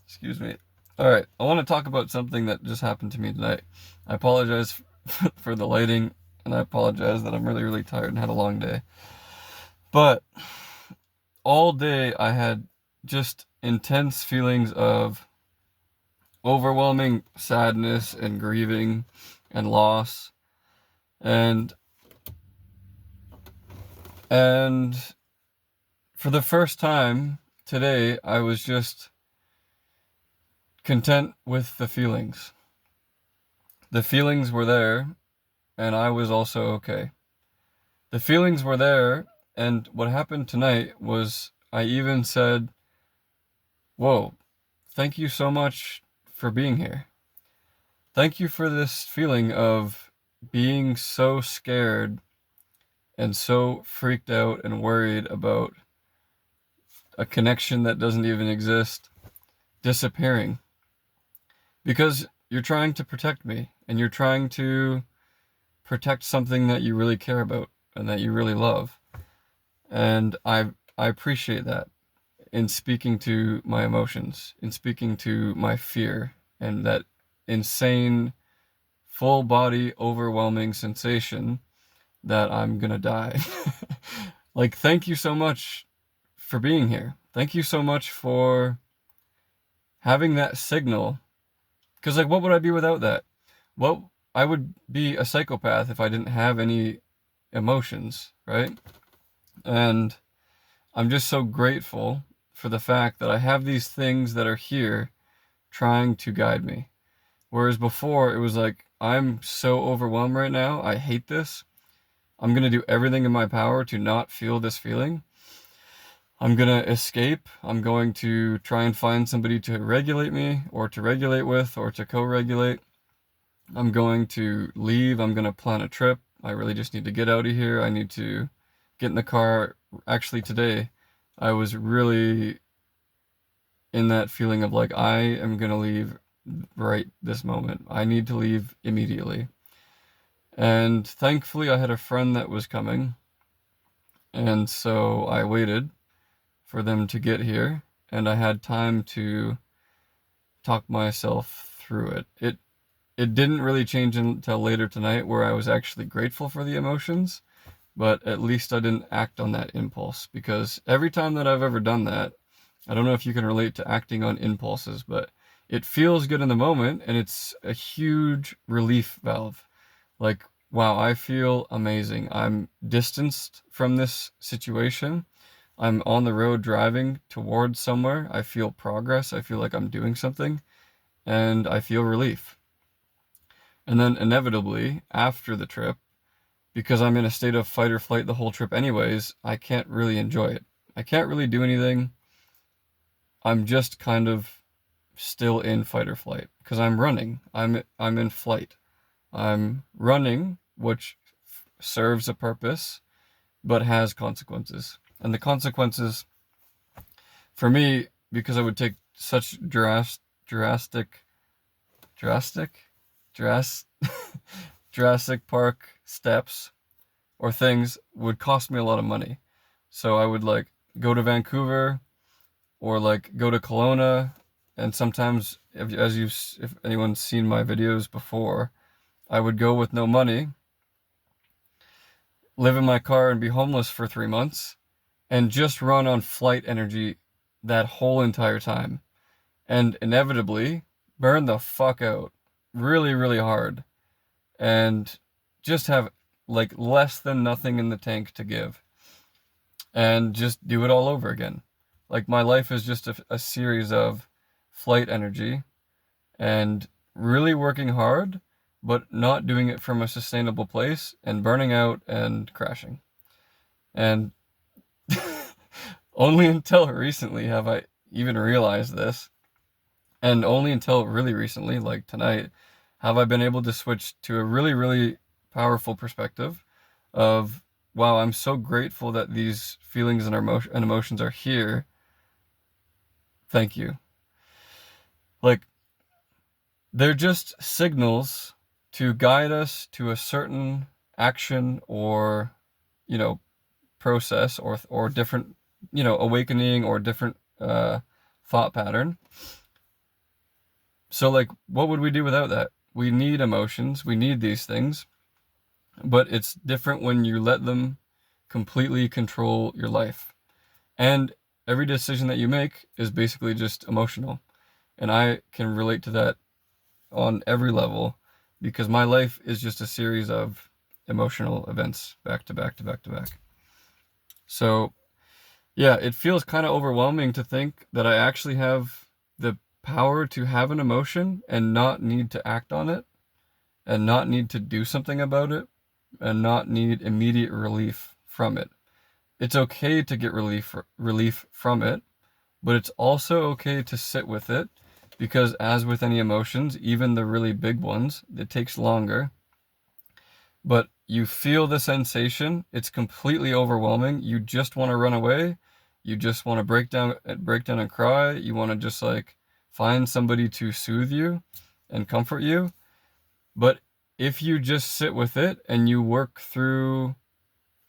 Excuse me. All right, I want to talk about something that just happened to me tonight. I apologize for the lighting, and I apologize that I'm really, really tired and had a long day. But all day I had just intense feelings of overwhelming sadness and grieving and loss. And and for the first time today, I was just content with the feelings. The feelings were there, and I was also okay. The feelings were there, and what happened tonight was I even said, "Whoa, thank you so much for being here. Thank you for this feeling of being so scared and so freaked out and worried about a connection that doesn't even exist disappearing. Because you're trying to protect me, and you're trying to protect something that you really care about and that you really love. And I appreciate that in speaking to my emotions, in speaking to my fear, and that insane, full body, overwhelming sensation that I'm gonna die. Like, thank you so much for being here. Thank you so much for having that signal. Because, like, what would I be without that? What I would be a psychopath if I didn't have any emotions, right? And I'm just so grateful for the fact that I have these things that are here trying to guide me. Whereas before, it was like, I'm so overwhelmed right now. I hate this. I'm going to do everything in my power to not feel this feeling. I'm going to escape. I'm going to try and find somebody to regulate me or to regulate with or to co-regulate. I'm going to leave. I'm going to plan a trip. I really just need to get out of here. I need to get in the car. Actually, today, I was really in that feeling of like, I am going to leave right this moment. I need to leave immediately. And thankfully, I had a friend that was coming. And so I waited for them to get here. And I had time to talk myself through it. It didn't really change until later tonight where I was actually grateful for the emotions, but at least I didn't act on that impulse because every time that I've ever done that, I don't know if you can relate to acting on impulses, but it feels good in the moment and it's a huge relief valve. Like, wow, I feel amazing. I'm distanced from this situation. I'm on the road driving towards somewhere. I feel progress. I feel like I'm doing something and I feel relief. And then inevitably, after the trip, because I'm in a state of fight or flight the whole trip anyways, I can't really enjoy it. I can't really do anything. I'm just kind of still in fight or flight because I'm running. I'm in flight. I'm running, which serves a purpose but has consequences. And the consequences for me, because I would take such drastic drastic dras Jurassic Park steps or things would cost me a lot of money. So I would like go to Vancouver or like go to Kelowna, and sometimes if anyone's seen my videos before, I would go with no money, live in my car and be homeless for 3 months and just run on flight energy that whole entire time and inevitably burn the fuck out really really hard and just have like less than nothing in the tank to give and just do it all over again. Like my life is just a series of flight energy and really working hard, but not doing it from a sustainable place and burning out and crashing. And only until recently have I even realized this. And only until really recently, like tonight, have I been able to switch to a really, really powerful perspective of, wow, I'm so grateful that these feelings and emotions are here. Thank you. Like, they're just signals to guide us to a certain action or, you know, process or different, awakening or different thought pattern. So like, what would we do without that? We need emotions, we need these things, but it's different when you let them completely control your life. And every decision that you make is basically just emotional. And I can relate to that on every level because my life is just a series of emotional events back to back to back to back. So yeah, it feels kind of overwhelming to think that I actually have the power to have an emotion and not need to act on it and not need to do something about it and not need immediate relief from it. It's okay to get relief from it, but it's also okay to sit with it because as with any emotions, even the really big ones, it takes longer. But you feel the sensation, it's completely overwhelming. You just want to run away. You just want to break down and cry. You want to just like find somebody to soothe you and comfort you. But if you just sit with it and you work through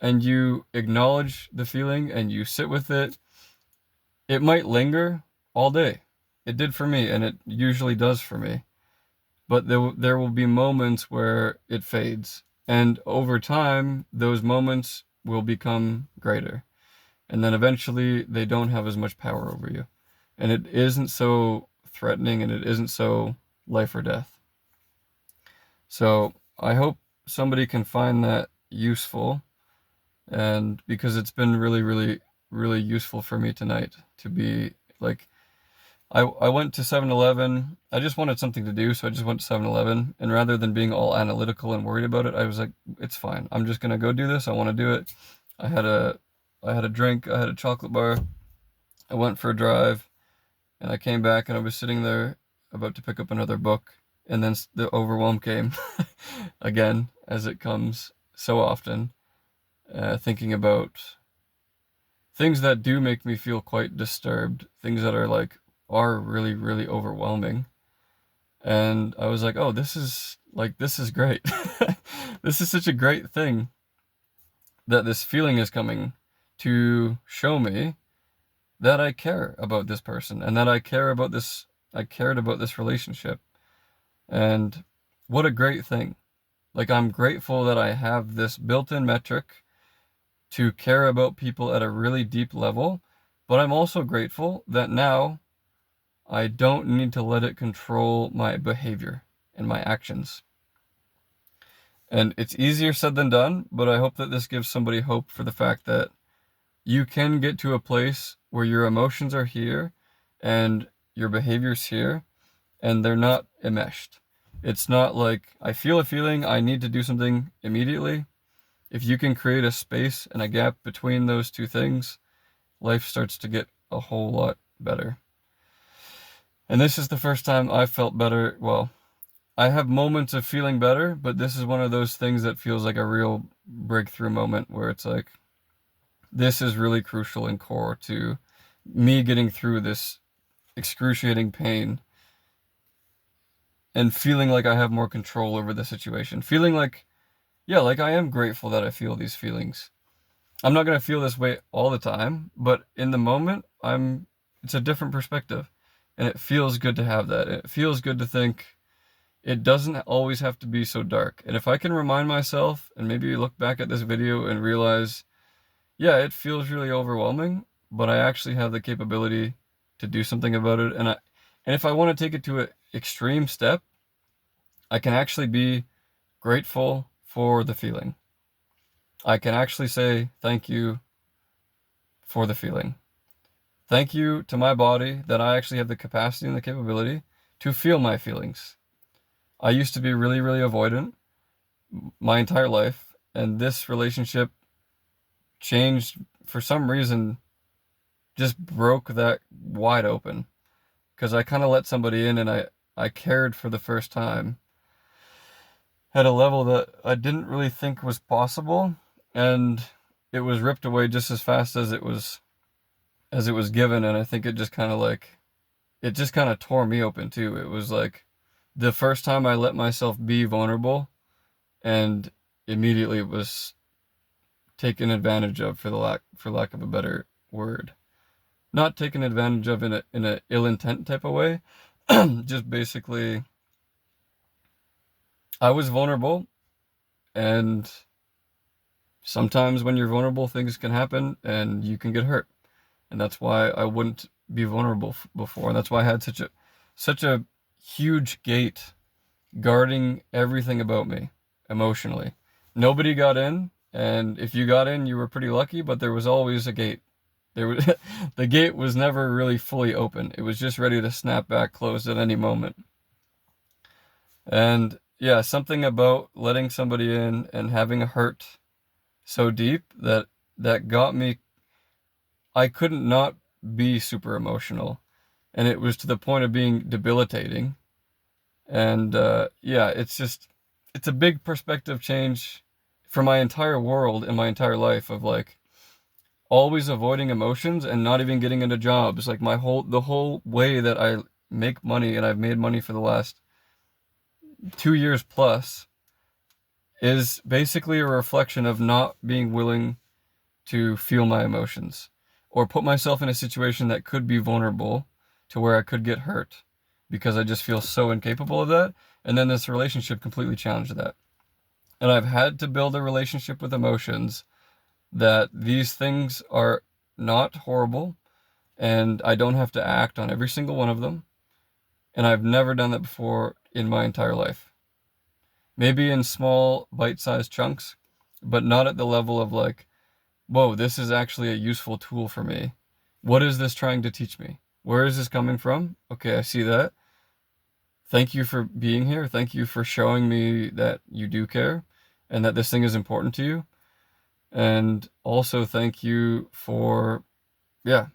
and you acknowledge the feeling and you sit with it, it might linger all day. It did for me, and it usually does for me. But there will be moments where it fades. And over time, those moments will become greater. And then eventually, they don't have as much power over you. And it isn't so threatening and it isn't so life or death. So I hope somebody can find that useful. And because it's been really, really, really useful for me tonight to be like, I went to 7-Eleven. I just wanted something to do, so I just went to 7-Eleven. And rather than being all analytical and worried about it, I was like, it's fine. I'm just gonna go do this. I want to do it. I had a drink. I had a chocolate bar. I went for a drive, and I came back, and I was sitting there about to pick up another book, and then the overwhelm came again, as it comes so often. Thinking about things that do make me feel quite disturbed, things that are really, really overwhelming. And I was like, oh, this is great. This is such a great thing that this feeling is coming to show me that I care about this person and that I cared about this relationship. And what a great thing. Like, I'm grateful that I have this built-in metric to care about people at a really deep level, but I'm also grateful that now I don't need to let it control my behavior and my actions. And it's easier said than done, but I hope that this gives somebody hope for the fact that you can get to a place where your emotions are here and your behavior's here and they're not enmeshed. It's not like I feel a feeling, I need to do something immediately. If you can create a space and a gap between those two things, life starts to get a whole lot better. And this is the first time I've felt better. Well, I have moments of feeling better, but this is one of those things that feels like a real breakthrough moment where it's like, this is really crucial and core to me getting through this excruciating pain and feeling like I have more control over the situation. Feeling like, yeah, like I am grateful that I feel these feelings. I'm not going to feel this way all the time, but in the moment, it's a different perspective. And it feels good to have that. It feels good to think it doesn't always have to be so dark. And if I can remind myself and maybe look back at this video and realize, yeah, it feels really overwhelming, but I actually have the capability to do something about it. And if I want to take it to an extreme step, I can actually be grateful for the feeling. I can actually say thank you for the feeling. Thank you to my body that I actually have the capacity and the capability to feel my feelings. I used to be really, really avoidant my entire life, and this relationship changed for some reason, just broke that wide open. Because I kind of let somebody in and I cared for the first time at a level that I didn't really think was possible, and it was ripped away just as fast as it was given. And I think it just kind of tore me open too. It was like the first time I let myself be vulnerable, and immediately it was taken advantage of, for lack of a better word. not taken advantage of in a ill intent type of way. Just basically, I was vulnerable, and sometimes when you're vulnerable, things can happen and you can get hurt. And that's why I wouldn't be vulnerable before. And that's why I had such a huge gate guarding everything about me emotionally. Nobody got in, and if you got in, you were pretty lucky, but there was always a gate. There was the gate was never really fully open. It was just ready to snap back closed at any moment. And yeah, something about letting somebody in and having a hurt so deep that got me. I couldn't not be super emotional, and it was to the point of being debilitating. And yeah, it's a big perspective change for my entire world and my entire life of like always avoiding emotions and not even getting into jobs. Like the whole way that I make money, and I've made money for the last 2 years plus, is basically a reflection of not being willing to feel my emotions or put myself in a situation that could be vulnerable to where I could get hurt because I just feel so incapable of that. And then this relationship completely challenged that. And I've had to build a relationship with emotions that these things are not horrible, and I don't have to act on every single one of them. And I've never done that before in my entire life. Maybe in small bite-sized chunks, but not at the level of like, whoa, this is actually a useful tool for me. What is this trying to teach me? Where is this coming from? Okay, I see that. Thank you for being here. Thank you for showing me that you do care and that this thing is important to you. And also thank you for, yeah,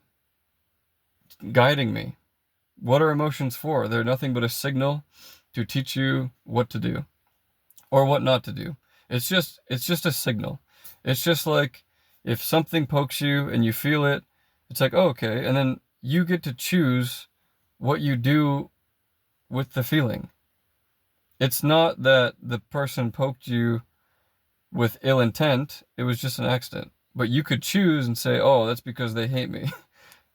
guiding me. What are emotions for? They're nothing but a signal to teach you what to do or what not to do. It's just a signal. It's just like if something pokes you and you feel it, it's like, oh, okay. And then you get to choose what you do with the feeling. It's not that the person poked you with ill intent. It was just an accident. But you could choose and say, oh, that's because they hate me.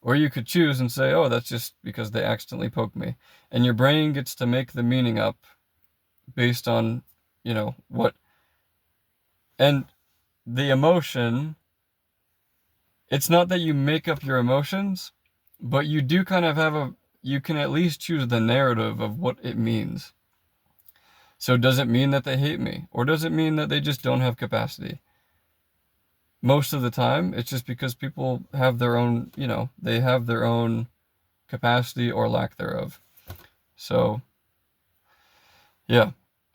Or you could choose and say, oh, that's just because they accidentally poked me. And your brain gets to make the meaning up based on, what. And the emotion, it's not that you make up your emotions, but you do kind of you can at least choose the narrative of what it means. So does it mean that they hate me? Or does it mean that they just don't have capacity? Most of the time, it's just because people have their own, they have their own capacity or lack thereof. So, yeah,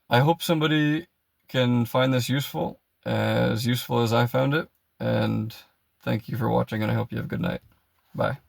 I hope somebody can find this useful as I found it. And thank you for watching, and I hope you have a good night. Bye.